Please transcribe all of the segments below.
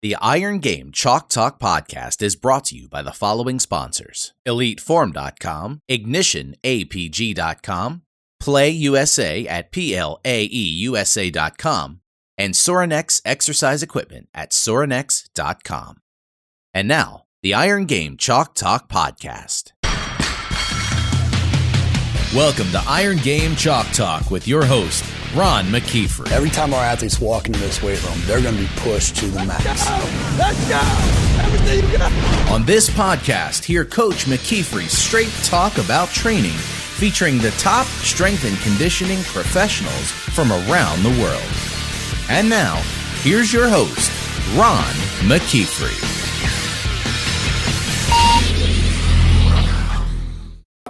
The Iron Game Chalk Talk podcast is brought to you by the following sponsors: EliteForm.com, IgnitionAPG.com, PlayUSA at PLAEUSA.com, and Sorinex Exercise Equipment at Sorinex.com. And now, the Iron Game Chalk Talk podcast. Welcome to Iron Game Chalk Talk with your host, Ron McKeefery. Every time our athletes walk into this weight room, they're going to be pushed to the max. Let's go! Everything you got! On this podcast, hear Coach McKeefery straight talk about training, featuring the top strength and conditioning professionals from around the world. And now, here's your host, Ron McKeefery.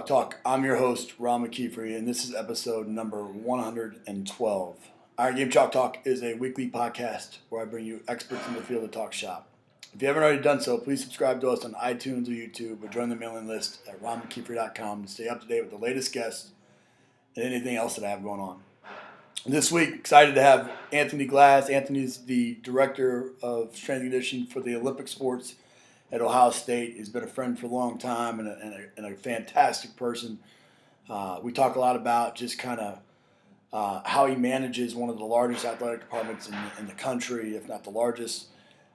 Talk. I'm your host, Ron McKeefery, and this is episode number 112. Iron Game Chalk Talk is a weekly podcast where I bring you experts in the field of talk shop. If you haven't already done so, please subscribe to us on iTunes or YouTube or join the mailing list at ronmckeefery.com to stay up to date with the latest guests and anything else that I have going on. This week, excited to have Anthony Glass. Anthony's the Director of Strength and Conditioning for the Olympic sports at Ohio State. He's been a friend for a long time and a fantastic person. We talk a lot about just kind of how he manages one of the largest athletic departments in the country, if not the largest.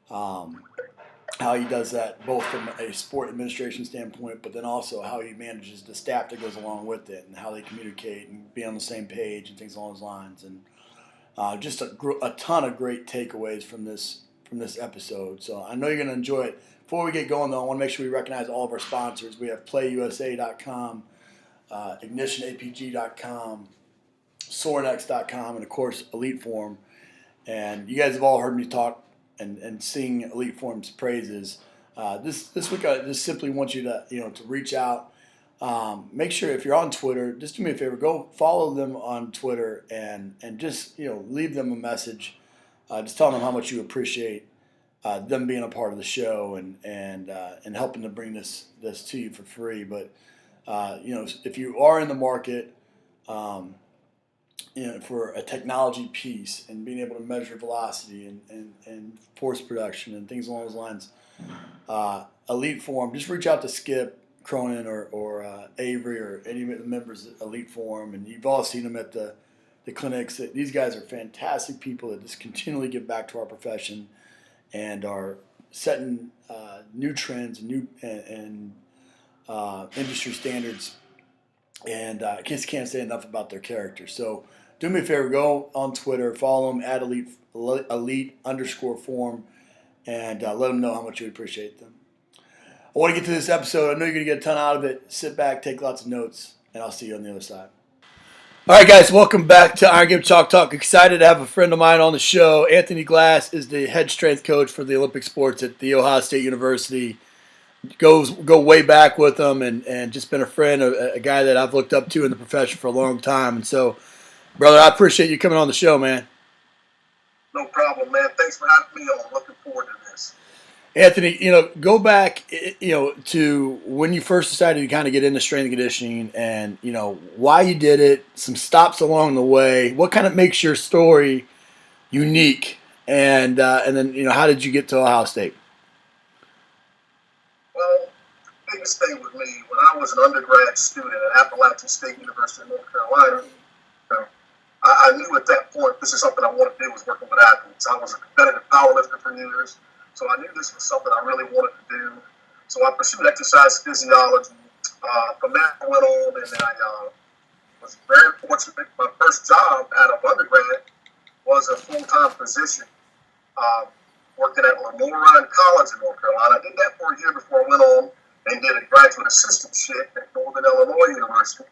How he does that both from a sport administration standpoint, but then also how he manages the staff that goes along with it and how they communicate and be on the same page and things along those lines. And just a ton of great takeaways from this episode. So I know you're going to enjoy it. Before we get going, though, I want to make sure we recognize all of our sponsors. We have PlayUSA.com, IgnitionAPG.com, Sorinex.com, and, of course, EliteForm. And you guys have all heard me talk and sing EliteForm's praises. This week, I just simply want you to reach out. Make sure if you're on Twitter, just do me a favor, go follow them on Twitter and just leave them a message, just telling them how much you appreciate them being a part of the show and helping to bring this to you for free. But if you are in the market, for a technology piece and being able to measure velocity and force production and things along those lines, EliteForm, just reach out to Skip Cronin or Avery or any of the members of EliteForm, and you've all seen them at the clinics. These guys are fantastic people that just continually give back to our profession and are setting new trends and industry standards, and I just can't say enough about their character. So do me a favor, go on Twitter, follow them at elite_form, and let them know how much you appreciate them. I want to get to this episode. I know you're going to get a ton out of it. Sit back, take lots of notes, and I'll see you on the other side. All right, guys, welcome back to Iron Game Chalk Talk. Excited to have a friend of mine on the show. Anthony Glass is the head strength coach for the Olympic sports at The Ohio State University. Go way back with him and just been a friend, a guy that I've looked up to in the profession for a long time. And so, brother, I appreciate you coming on the show, man. No problem, man. Thanks for having me on. Looking forward to this. Anthony, go back, to when you first decided to kind of get into strength and conditioning and, why you did it, some stops along the way. What kind of makes your story unique? And then, how did you get to Ohio State? Well, the biggest thing with me, when I was an undergrad student at Appalachian State University in North Carolina, I knew at that point this is something I wanted to do, was working with athletes. I was a competitive powerlifter for years. So I knew this was something I really wanted to do. So I pursued exercise physiology. From that, I went on and I was very fortunate. My first job out of undergrad was a full-time position working at Ryan College in North Carolina. I did that for a year before I went on and did a graduate assistantship at Northern Illinois University.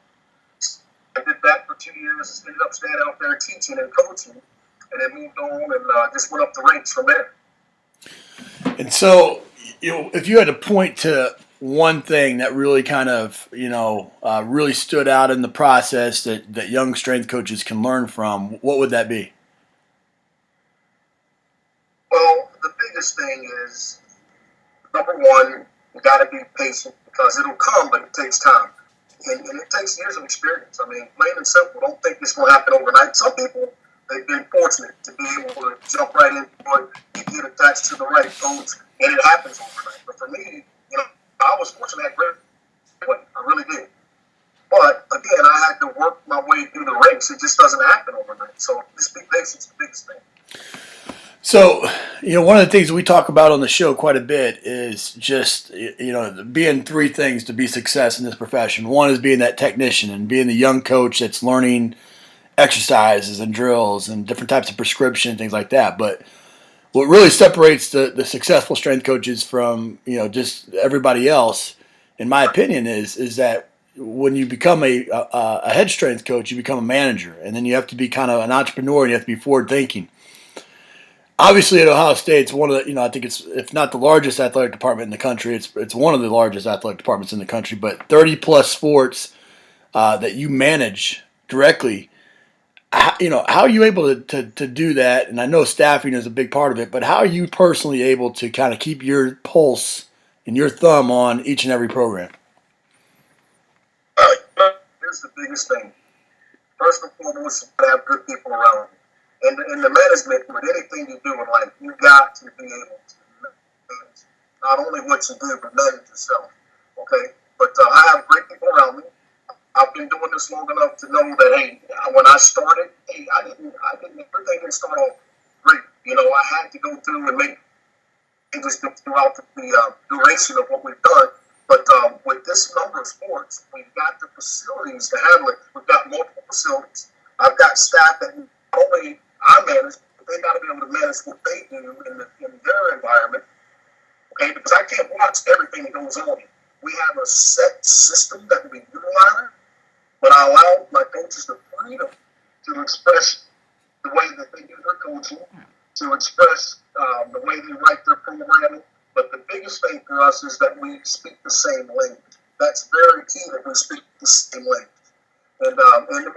I did that for 2 years, ended up staying out there teaching and coaching, and then moved on and just went up the ranks from there. And so, if you had to point to one thing that really kind of, really stood out in the process that young strength coaches can learn from, what would that be? Well, the biggest thing is, number one, you got to be patient because it'll come, but it takes time. And it takes years of experience. I mean, plain and simple, don't think this will happen overnight. Some people they've been fortunate to be able to jump right into it, you get attached to the right coach, and it happens overnight. But for me, I was fortunate at great. I really did. But again, I had to work my way through the ranks. It just doesn't happen overnight. So just be patient is the biggest thing. So, one of the things we talk about on the show quite a bit is just, being three things to be success in this profession. One is being that technician and being the young coach that's learning exercises and drills and different types of prescription, things like that. But what really separates the successful strength coaches from, just everybody else, in my opinion, is that when you become a head strength coach, you become a manager. And then you have to be kind of an entrepreneur and you have to be forward thinking. Obviously, at Ohio State, it's one of the, I think it's, if not the largest athletic department in the country, it's one of the largest athletic departments in the country, but 30 plus sports that you manage directly. How are you able to do that? And I know staffing is a big part of it, but how are you personally able to kind of keep your pulse and your thumb on each and every program? Here's the biggest thing. First and foremost, you have good people around you. In the management, with anything you do in life, you got to be able to manage not only what you do, but manage yourself. Okay? But I have great people around me. I've been doing this long enough to know that, hey, when I started, everything didn't start off great. I had to go through and make changes throughout the duration of what we've done. But with this number of sports, we've got the facilities to handle it. We've got multiple facilities. I've got staff that not only I manage, but they got to be able to manage what they do in their environment. Okay, because I can't watch everything that goes on. We have a set system that we utilize, but I allow my coaches the freedom to express the way that they do their coaching, to express the way they write their programming. But the biggest thing for us is that we speak the same language. That's very key, that we speak the same language. And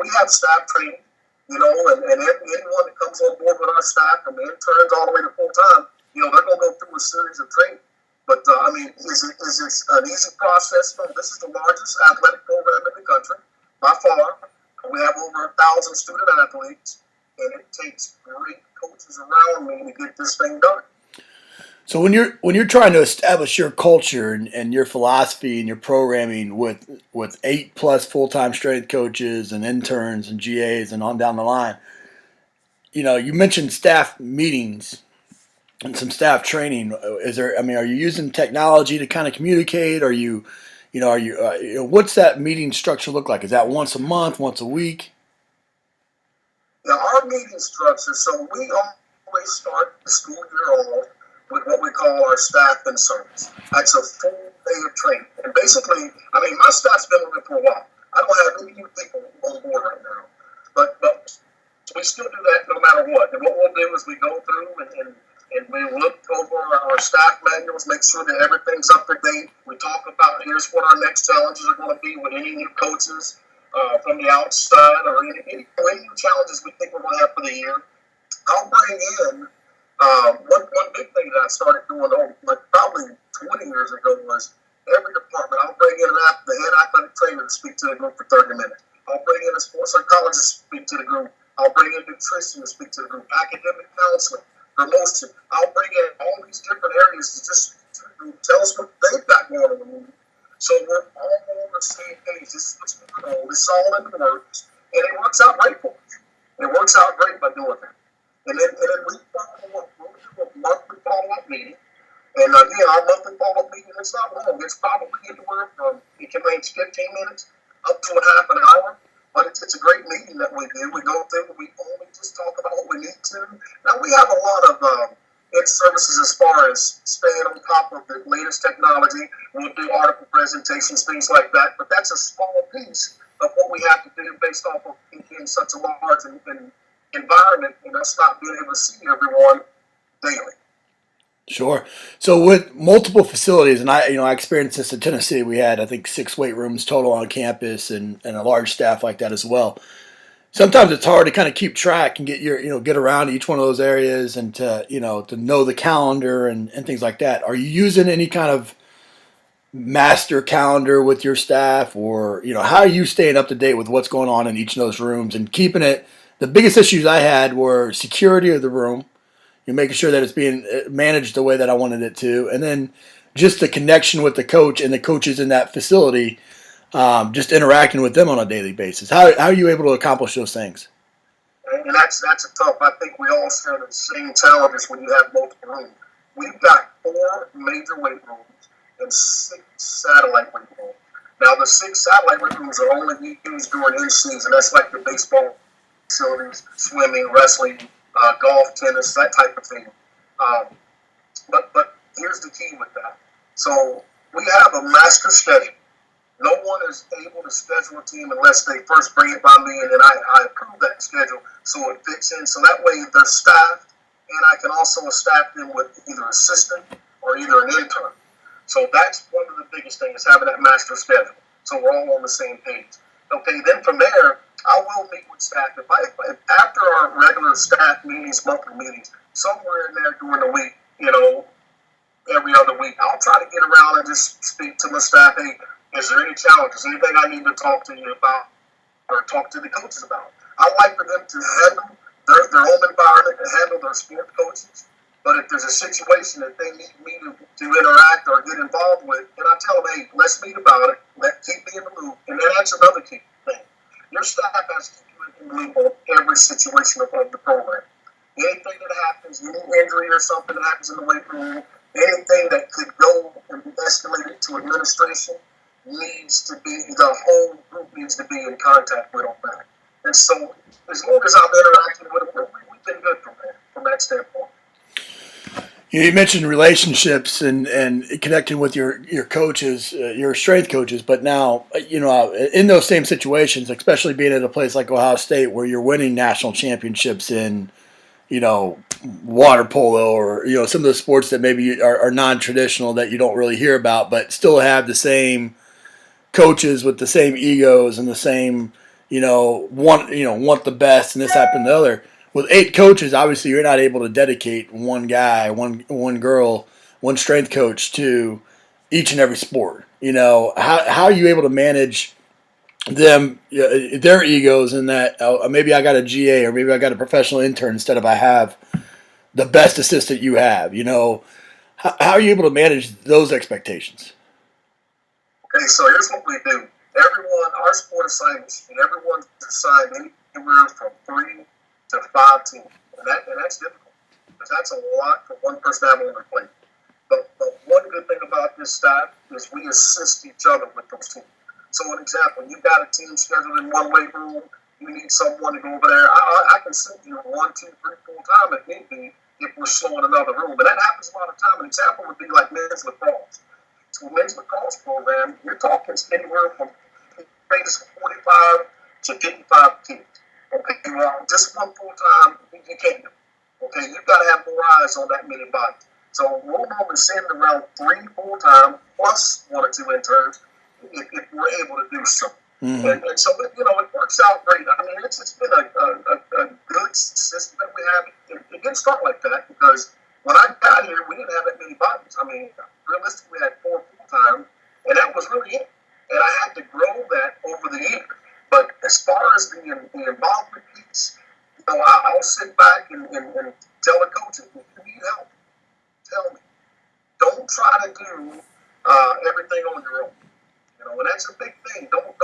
we have staff training, and anyone that comes on board with our staff, from interns all the way to full-time, they're going to go through a series of training. But, is it an easy process? No, this is the largest athletic program in the country, by far. We have over 1,000 student athletes, and it takes great coaches around me to get this thing done. So when you're trying to establish your culture and your philosophy and your programming with 8+ full-time strength coaches and interns and GAs and on down the line, you mentioned staff meetings and some staff training. Are you using technology to kind of communicate? What's that meeting structure look like? Is that once a month, once a week? Now, our meeting structure, so we always start the school year off with what we call our staff in service. That's a full day of training. And basically, my staff's been with it for a while. I don't have any new people on board right now. But we still do that no matter what. And what we'll do is we go through and we look over our staff manuals, make sure that everything's up to date. We talk about here's what our next challenges are going to be with any new coaches from the outside, or any new challenges we think we're going to have for the year. I'll bring in one big thing that I started doing probably 20 years ago was every department, I'll bring in the head athletic trainer to speak to the group for 30 minutes. I'll bring in a sports psychologist to speak to the group. I'll bring in nutrition to speak to the group, academic counseling, promotion. I'll bring in all these different areas to just tell us what they've got going on in the movie. So we're all on the same page. This is what's going on. It's all in the works. And it works out great for us. It works out great by doing that. And then we follow up. We'll do a monthly follow-up meeting. And again, our monthly follow-up meeting, it's not long. It's probably anywhere from, it can range 15 minutes up to a half an hour. But it's a great meeting that we do. We go through, we only just talk about what we need to. Now, we have a lot of services as far as staying on top of the latest technology. We'll do article presentations, things like that. But that's a small piece of what we have to do based off of in such a large environment, and us not being able to see everyone daily. Sure. So with multiple facilities, and I experienced this in Tennessee. We had, I think, 6 weight rooms total on campus, and a large staff like that as well. Sometimes it's hard to kind of keep track and get around each one of those areas and to know the calendar and things like that. Are you using any kind of master calendar with your staff, or how are you staying up to date with what's going on in each of those rooms and keeping it the biggest issues I had were security of the room. You're making sure that it's being managed the way that I wanted it to, and then just the connection with the coach and the coaches in that facility, just interacting with them on a daily basis. How are you able to accomplish those things? And that's a tough. I think we all share the same challenges when you have multiple rooms. We've got 4 major weight rooms and 6 satellite weight rooms. Now, the 6 satellite weight rooms are only used during in-season. That's like the baseball facilities, swimming, wrestling, golf, tennis, that type of thing. But here's the key with that. So we have a master schedule. No one is able to schedule a team unless they first bring it by me, and then I approve that schedule so it fits in. So that way they're staffed, and I can also staff them with either assistant or either an intern. So that's one of the biggest things, having that master schedule. So we're all on the same page. Okay, then from there, I will meet with staff. If after our regular staff meetings, monthly meetings, somewhere in there during the week, every other week, I'll try to get around and just speak to my staff. Hey, is there any challenges? Anything I need to talk to you about or talk to the coaches about? I like for them to handle their own environment and handle their sport coaches. But if there's a situation that they need me to interact or get involved with, then I tell them, hey, let's meet about it. Keep me in the loop. And then that's another key thing. Your staff has to keep you in the loop on every situation of the program. Anything that happens, any injury or something that happens in the weight room, anything that could go and be escalated to administration, needs to be, the whole group needs to be in contact with on that. And so, as long as I'm interacting with them, we've been good from that standpoint. You mentioned relationships and connecting with your coaches, your strength coaches, but now, in those same situations, especially being at a place like Ohio State where you're winning national championships in, water polo or, some of the sports that maybe are non-traditional that you don't really hear about, but still have the same coaches with the same egos and the same, want the best and this, that, and the other. With 8 coaches, obviously you're not able to dedicate one guy, one girl, one strength coach to each and every sport. How are you able to manage them, their egos, in that maybe I got a GA or maybe I got a professional intern instead of I have the best assistant you have. How are you able to manage those expectations? Okay, so here's what we do. Our sport assignments, and everyone's assigned anywhere from 3 to 5 teams. And that's difficult, because that's a lot for one person to have on their plate. But one good thing about this staff is we assist each other with those teams. So, an example, you've got a team scheduled in one weight room, you need someone to go over there. I can send you 1, 2, 3, 4 times if need be, if we're slow in another room. But that happens a lot of time. An example would be like men's lacrosse. So, men's lacrosse program, you're talking anywhere from 45 to 55 teams. Okay, well, just one full time, you can't do it. Okay, you've got to have more eyes on that many bodies. So we'll normally send around 3 full time plus 1 or 2 interns if we're able to do so. Mm-hmm. And so it works out great. I mean, it's been a good system that we have. It didn't start like that because when I got here, we didn't have that many bodies. I mean, realistically, we had 4 full time, and that was really it. And I had to grow that over the years. But as far as the involvement piece, I'll sit back and tell a coach, if you need help, tell me. Don't try to do everything on your own. And that's a big thing. Don't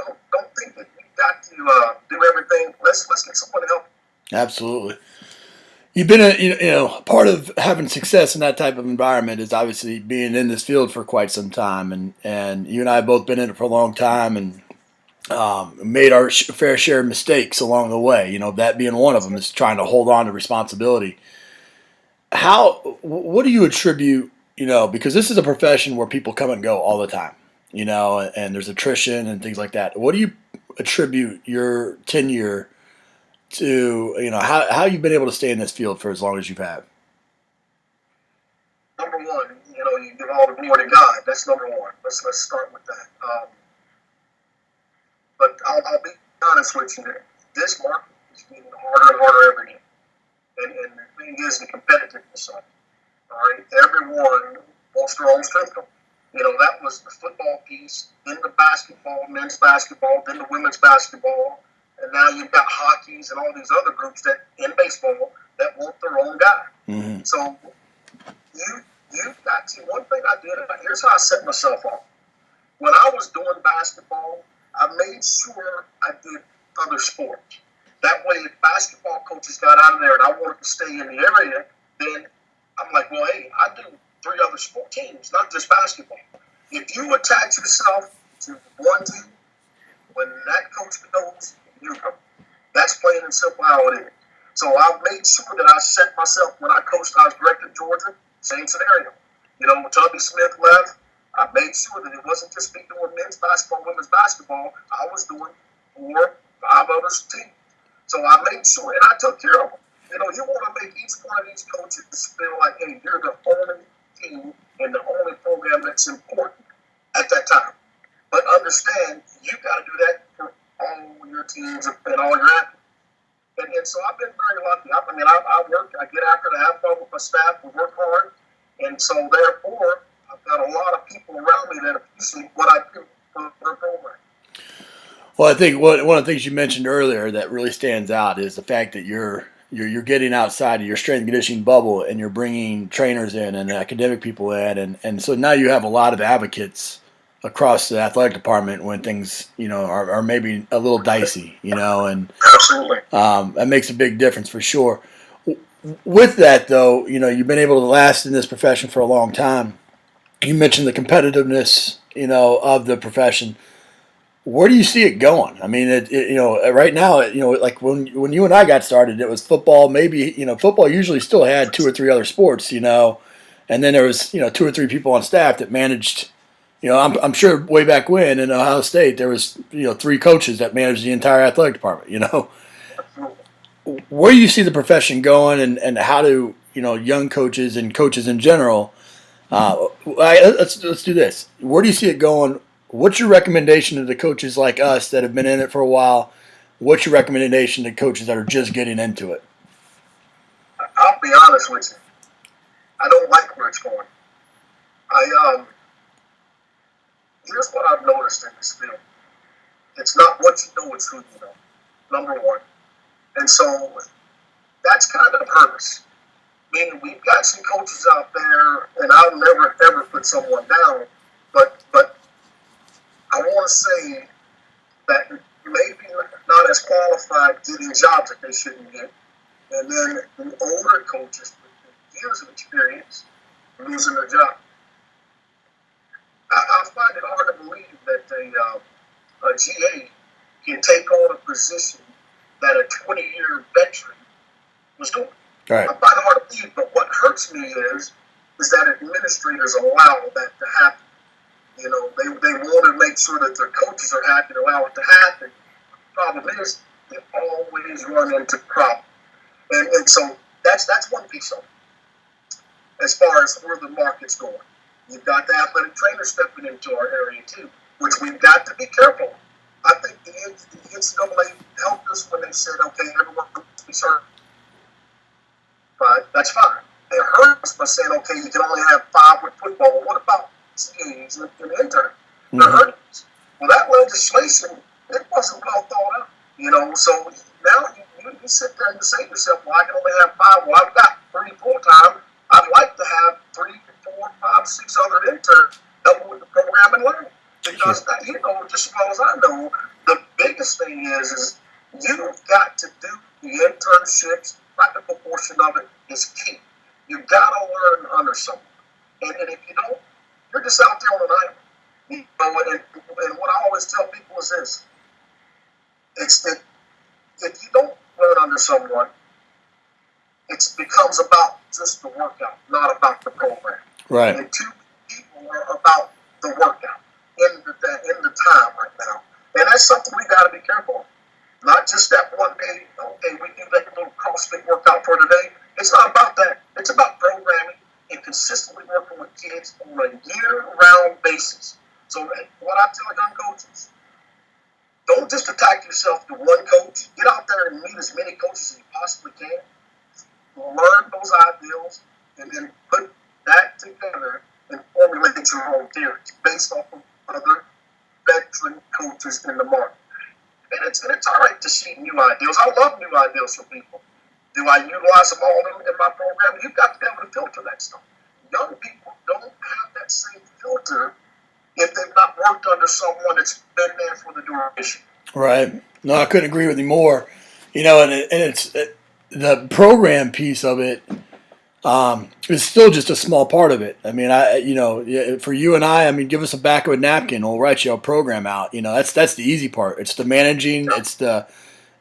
think that you've got to do everything. Let's get someone to help. Absolutely. You've been part of having success in that type of environment is obviously being in this field for quite some time, and you and I have both been in it for a long time, and made our fair share of mistakes along the way. That being one of them is trying to hold on to responsibility. What do you attribute? Because this is a profession where people come and go all the time. And there's attrition and things like that. What do you attribute your tenure to? How you've been able to stay in this field for as long as you've had? Number one, you give all the glory to God. That's number one. Let's start with that. But I'll be honest with you. This market is getting harder and harder every day. And the thing is the competitiveness of it. All right? Everyone wants their own strength coach. That was the football piece, then the basketball, men's basketball, then the women's basketball. And now you've got hockeys and all these other groups that in baseball that want their own guy. Mm-hmm. So you've got to, one thing I did, here's how I set myself up. When I was doing basketball, I made sure I did other sports. That way, if basketball coaches got out of there and I wanted to stay in the area, then I'm like, well, hey, I do 3 other sport teams, not just basketball. If you attach yourself to one team, when that coach goes, you go. That's plain and simple how it is. So I've made sure that I set myself, when I coached, I was director of Georgia, same scenario. You know, when Tubby Smith left, I made sure that it wasn't just me doing men's basketball, women's basketball. I was doing 4, 5 other teams. So I made sure, and I took care of them. You know, you want to make each one of these coaches feel like, hey, you're the only team and the only program that's important at that time. But understand, you got to do that for all your teams and all your athletes. And so I've been very lucky. I work, I get after to have fun with my staff, we work hard. And so therefore, I've got a lot of people around me that appreciate what I do for their program. Well, I think one of the things you mentioned earlier that really stands out is the fact that you're getting outside of your strength and conditioning bubble and you're bringing trainers in and academic people in. And so now you have a lot of advocates across the athletic department when things, are maybe a little dicey, and Absolutely. That makes a big difference for sure. With that, though, you've been able to last in this profession for a long time. You mentioned the competitiveness, of the profession. Where do you see it going? I mean, right now, like when you and I got started, it was football. Maybe, football usually still had 2 or 3 other sports, and then there was, 2 or 3 people on staff that managed. I'm sure way back when in Ohio State there was 3 coaches that managed the entire athletic department. Where do you see the profession going, and how do young coaches and coaches in general? Let's do this. Where do you see it going? What's your recommendation to the coaches like us that have been in it for a while? What's your recommendation to coaches that are just getting into it? I'll be honest with you. I don't like where it's going. Here's what I've noticed in this field. It's not what you know, it's who you know. Number one. And so that's kind of hurt us. Meaning we've got some coaches out there, and I'll never ever put someone down, but I want to say that maybe not as qualified getting jobs that they shouldn't get, and then the older coaches with years of experience losing their job. I find it hard to believe that a GA can take on a position that a 20-year veteran was doing. Right. I find it hard to believe, but what hurts me is that administrators allow that to happen. They want to make sure that their coaches are happy to allow it to happen. The problem is they always run into problems. And so that's one piece of it. As far as where the market's going. You've got the athletic trainers stepping into our area too, which we've got to be careful. I think the NCAA helped us when they said, okay, everyone must be certified. That's fine. They hurt us by saying, okay, you can only have 5 with football. Well, what about CAs and intern? They're hurting us. Well, that legislation, it wasn't well thought out. So now you sit there and you say to yourself, well, I can only have 5. Well, I've got 3 full-time. I'd like to have 3, 4, 5, 6 other interns helping with the program and learning. Because, just as well as I know, the biggest thing is you've got to do the internships. Practical portion of it is key. You've got to learn under someone. And if you don't, you're just out there on an island. And what I always tell people is this. It's that if you don't learn under someone, it becomes about just the workout, not about the program. Right. And 2 people are about the workout in the time right now. And that's something we got to be careful of. Not just that one day, okay, we do that little CrossFit workout for today. It's not about that. It's about programming and consistently working with kids on a year-round basis. So what I tell young coaches, don't just attack yourself to one coach. Get out there and meet as many coaches as you possibly can. Learn those ideals and then put that together and formulate your own theories based off of other veteran coaches in the market. And it's all right to see new ideas. I love new ideas from people. Do I utilize them all in my program? You've got to be able to filter that stuff. Young people don't have that same filter if they've not worked under someone that's been there for the duration. Right. No, I couldn't agree with you more. And it's the program piece of it is still just a small part of it. I mean, for you and I mean, give us a back of a napkin, we'll write you a program out. That's the easy part. It's the managing. Yeah.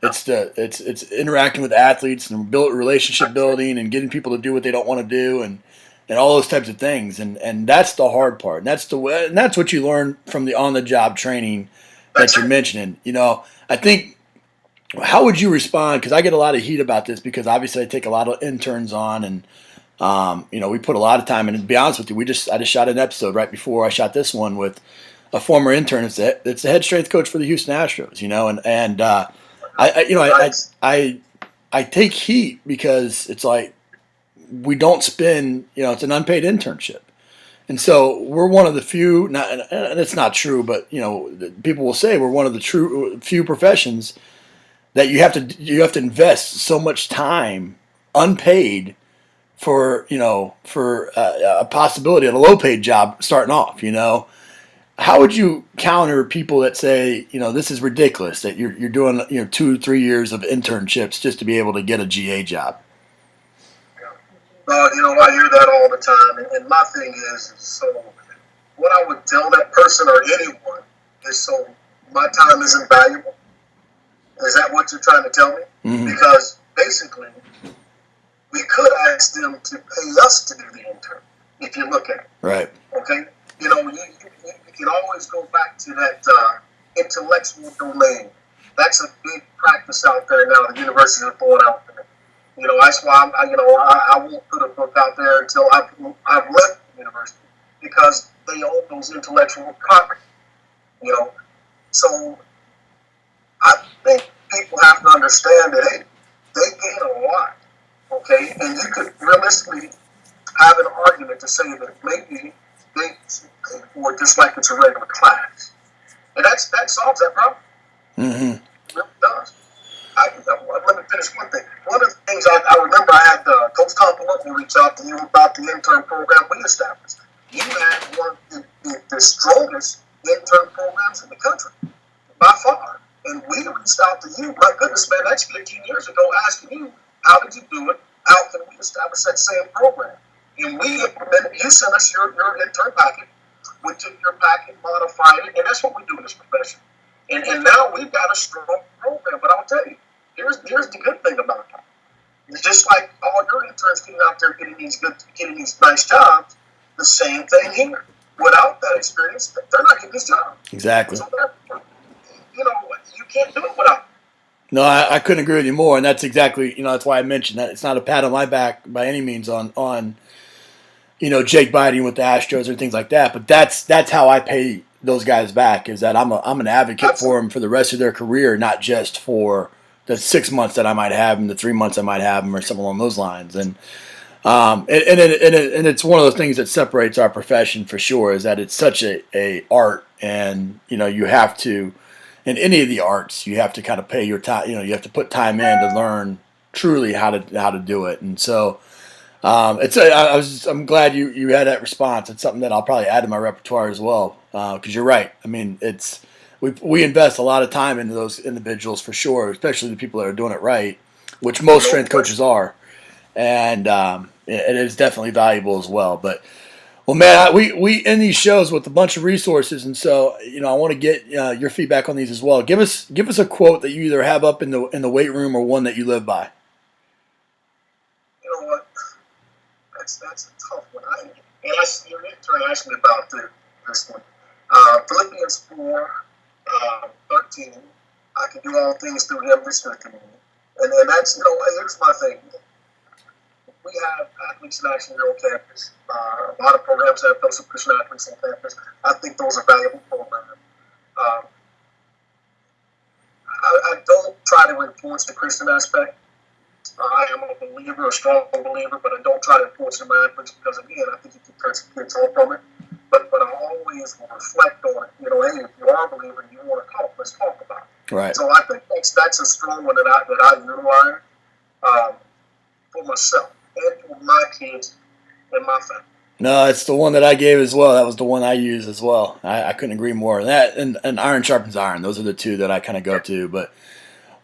It's interacting with athletes and relationship building and getting people to do what they don't want to do and all those types of things. And that's the hard part. And that's what you learn from the on-the-job training that you're mentioning. I think, how would you respond? Because I get a lot of heat about this because obviously I take a lot of interns on and, we put a lot of time in. And to be honest with you, I just shot an episode right before I shot this one with a former intern. It's the head strength coach for the Houston Astros, I take heat because it's like we don't spend, it's an unpaid internship. And so we're one of the few, and it's not true, but people will say we're one of the few professions that you have to invest so much time unpaid for a possibility of a low paid job starting off. How would you counter people that say this is ridiculous that you're doing 2-3 years of internships just to be able to get a GA job? I hear that all the time, and my thing is, so what I would tell that person or anyone is, so my time isn't valuable. Is that what you're trying to tell me? Mm-hmm. Because basically, we could ask them to pay us to do the intern, if you look at it. Right. Okay? You can always go back to that intellectual domain. That's a big practice out there now. The universities are throwing out there. That's why I won't put a book out there until I've left the university because they own those intellectual property. So I think people have to understand that, hey, they gain a lot, okay? And you could realistically have an argument to say that maybe they should pay for it just like it's a regular class. And that solves that problem. Mm-hmm. It really does. Let me finish one thing. One of the things I remember, I had Coach Tom Palumbo reach out to you about the intern program we established. You had one of the strongest intern programs in the country, by far. And we reached out to you, my goodness, man, that's 15 years ago, asking you, how did you do it? How can we establish that same program? And we implemented, you sent us your intern packet. We took your packet, modified it, and that's what we do in this profession. And now we've got a strong program. But I'll tell you, here's the good thing about that. It's just like all your interns getting out there getting these nice jobs, the same thing here. Without that experience, they're not getting this job. Exactly. So you can't do it without it. No, I couldn't agree with you more, and that's exactly, that's why I mentioned that. It's not a pat on my back by any means on Jake Biden with the Astros or things like that, but that's how I pay those guys back, is that I'm an advocate for them for the rest of their career, not just for the 6 months that I might have them, the 3 months I might have them, or something along those lines. And it's one of those things that separates our profession for sure, is that it's such a art, and you have to, in any of the arts, you have to kind of pay your time. You have to put time in to learn truly how to do it. And so I'm glad you had that response. It's something that I'll probably add to my repertoire as well, because you're right. I mean, we invest a lot of time into those individuals for sure, especially the people that are doing it right, which most strength coaches are, and it is definitely valuable as well. But well, man, we end these shows with a bunch of resources, and so I want to get your feedback on these as well. Give us a quote that you either have up in the weight room or one that you live by. You know what? That's a tough one. Your intern asked me about this one. Philippians 4:13. I can do all things through Him that strengthens me. And that's here's my thing. We have athletes in action here on campus. A lot of programs have those Christian athletes on campus. I think those are valuable programs. I don't try to influence the Christian aspect. I am a believer, a strong believer, but I don't try to influence my athletes because, again, I think you can turn some kids off from it. But I always will reflect on it. Hey, if you are a believer and you want to talk, let's talk about it. Right. So I think that's a strong one that I utilize for myself and for my kids and my family. No, it's the one that I gave as well. That was the one I used as well. I couldn't agree more. That and iron sharpens iron. Those are the two that I kind of go to. But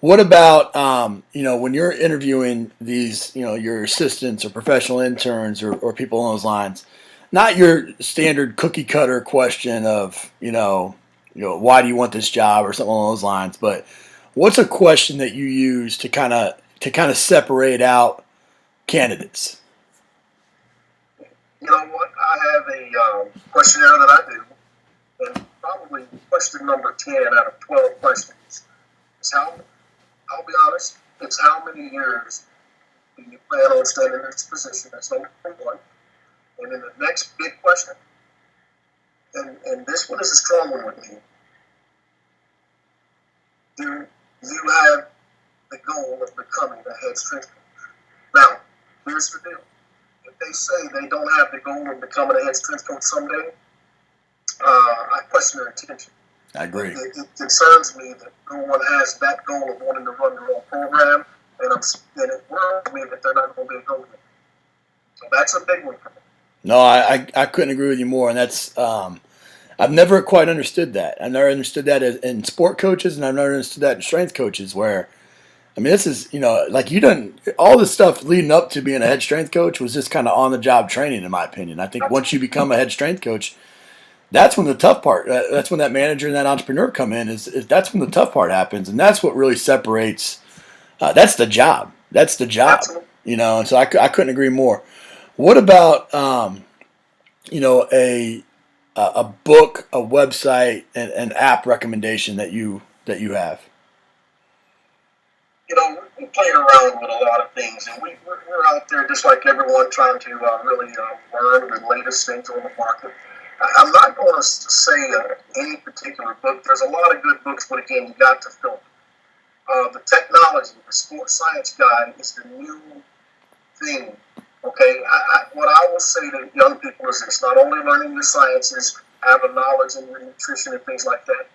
what about when you're interviewing these, your assistants or professional interns or people along those lines? Not your standard cookie cutter question of why do you want this job or something along those lines, but what's a question that you use to kind of separate out candidates? You know what? I have a questionnaire that I do, and probably question number 10 out of 12 questions is I'll be honest, it's how many years do you plan on staying in this position? That's number one. And then the next big question, and this one is a strong one with me. Do you have the goal of becoming a head strength coach? Now, here's the deal. If they say they don't have the goal of becoming a head strength coach someday, I question their intention. I agree. It concerns me that no one has that goal of wanting to run their own program, and it worries me that they're not going to be a coach. So that's a big one for me. No, I couldn't agree with you more, and that's I've never quite understood that. I've never understood that in sport coaches, and I've never understood that in strength coaches. Where, I mean, this is like you done all this stuff leading up to being a head strength coach was just kind of on the job training, in my opinion. I think once you become a head strength coach, that's when the tough part. That's when that manager and that entrepreneur come in. Is that's when the tough part happens, and that's what really separates. That's the job. That's the job. Absolutely. And so I couldn't agree more. What about a book, a website, and an app recommendation that you have? We play around with a lot of things, and we're out there just like everyone trying to really learn the latest things on the market. I'm not going to say any particular book. There's a lot of good books, but again, you got to filter. The technology, the sports science guide is the new thing. Okay, what I will say to young people is it's not only learning your sciences, having knowledge in your nutrition and things like that,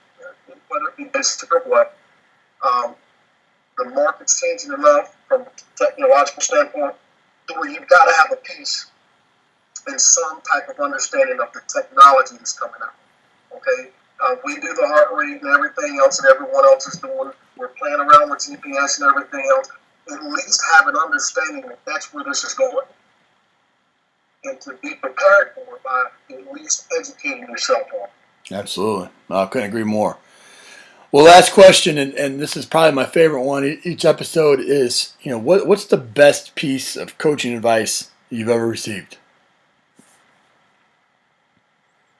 whether it be basic or what. The market's changing enough from a technological standpoint to where you've got to have a piece and some type of understanding of the technology that's coming out. Okay, we do the heart rate and everything else that everyone else is doing. We're playing around with GPS and everything else. At least have an understanding that that's where this is going, and to be prepared for it by at least educating yourself on it. Absolutely. I couldn't agree more. Well, last question, and this is probably my favorite one each episode is, what's the best piece of coaching advice you've ever received?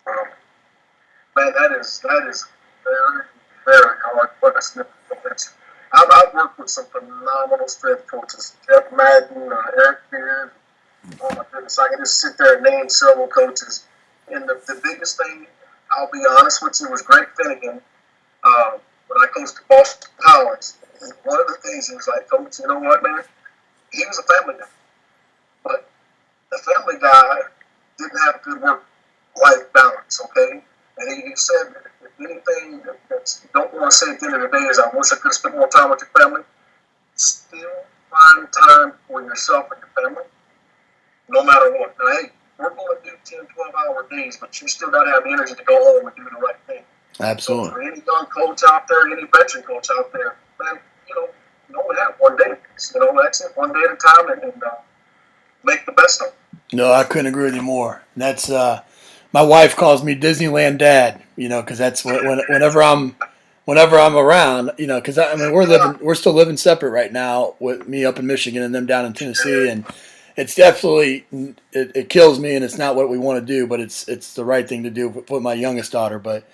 Man, that is very, very hard question. I've worked with some phenomenal strength coaches, Jeff Madden, Eric Beard. Oh my goodness, I can just sit there and name several coaches. And the biggest thing, I'll be honest with you, was Greg Finnegan. When I coached at Boston College, one of the things he was like, Coach, you know what, man? He was a family guy. But the family guy didn't have good work-life balance, okay? And he said, if anything that you don't want to say at the end of the day is, I wish I could have spent more time with your family, still find time for yourself and your family, no matter what. Now, hey, we're going to do 10, 12-hour days, but you still got to have the energy to go home and do the right thing. Absolutely. So for any young coach out there, any veteran coach out there, man, you only have one day. That's it, one day at a time, and make the best of it. No, I couldn't agree with you more. That's my wife calls me Disneyland Dad. Because that's whenever I'm around. Because we're still living separate right now with me up in Michigan and them down in Tennessee, and it's definitely it kills me, and it's not what we want to do, but it's the right thing to do with my youngest daughter, but.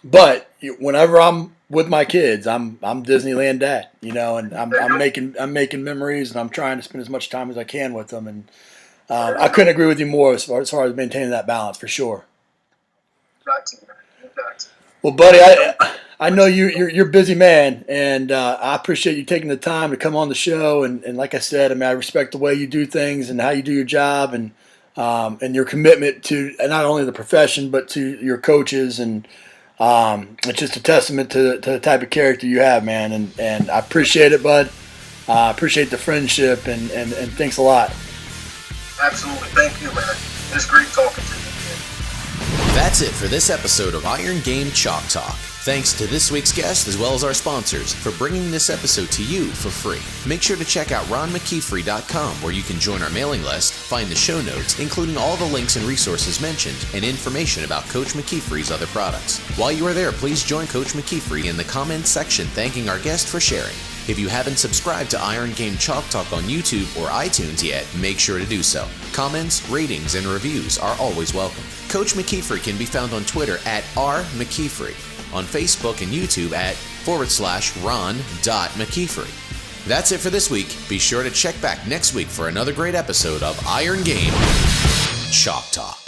But whenever I'm with my kids, I'm Disneyland Dad, and I'm making memories, and I'm trying to spend as much time as I can with them, and I couldn't agree with you more as far as maintaining that balance for sure. Got to. Well, buddy, I know you're a busy man, and I appreciate you taking the time to come on the show, and like I said, I respect the way you do things and how you do your job, and your commitment to not only the profession but to your coaches, and It's just a testament to the type of character you have, man. And I appreciate it, bud. I appreciate the friendship, and thanks a lot. Absolutely. Thank you, man. It's great talking to you again. That's it for this episode of Iron Game Chalk Talk. Thanks to this week's guest as well as our sponsors for bringing this episode to you for free. Make sure to check out ronmckeefery.com where you can join our mailing list, find the show notes, including all the links and resources mentioned, and information about Coach McKeefery's other products. While you are there, please join Coach McKeefery in the comments section thanking our guest for sharing. If you haven't subscribed to Iron Game Chalk Talk on YouTube or iTunes yet, make sure to do so. Comments, ratings, and reviews are always welcome. Coach McKeefery can be found on Twitter at @RMcKeefery, on Facebook and YouTube at /Ron.McKeefery. That's it for this week. Be sure to check back next week for another great episode of Iron Game Chalk Talk.